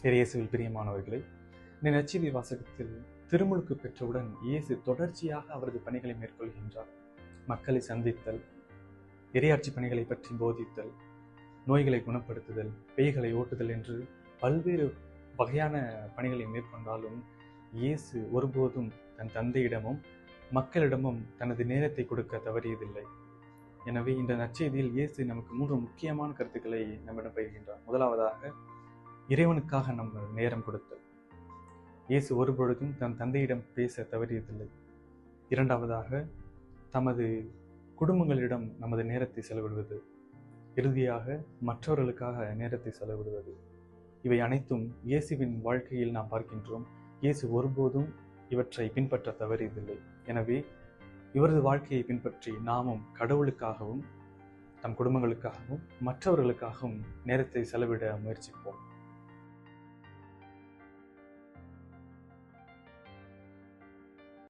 இயேசுவில் பிரியமானவர்களே, இந்த நற்செய்தி வாசகத்தில் திருமுழுக்கு பெற்றவுடன் இயேசு தொடர்ச்சியாக அவரது பணிகளை மேற்கொள்கின்றார். மக்களை சந்தித்தல், இறையாட்சி பணிகளை பற்றி போதித்தல், நோய்களை குணப்படுத்துதல், பேய்களை ஓட்டுதல் என்று பல்வேறு வகையான பணிகளை மேற்கொண்டாலும் இயேசு ஒருபோதும் தன் தந்தையிடமும் மக்களிடமும் தனது நேரத்தை கொடுக்க தவறியதில்லை. எனவே இந்த நற்செய்தியில் இயேசு நமக்கு 3 முக்கியமான கருத்துக்களை நம்மிடம் பகிர்கின்றார். முதலாவதாக, இறைவனுக்காக நம்ம நேரம் கொடுத்தல். இயேசு ஒருபொழுதும் தன் தந்தையிடம் பேச தவறியதில்லை. இரண்டாவதாக, தமது குடும்பங்களிடம் நமது நேரத்தை செலவிடுவது. இறுதியாக, மற்றவர்களுக்காக நேரத்தை செலவிடுவது. இவை அனைத்தும் இயேசுவின் வாழ்க்கையில் நாம் பார்க்கின்றோம். இயேசு ஒருபோதும் இவற்றை பின்பற்ற தவறியதில்லை. எனவே இவரது வாழ்க்கையை பின்பற்றி நாமும் கடவுளுக்காகவும், தம் குடும்பங்களுக்காகவும், மற்றவர்களுக்காகவும் நேரத்தை செலவிட முயற்சிப்போம்.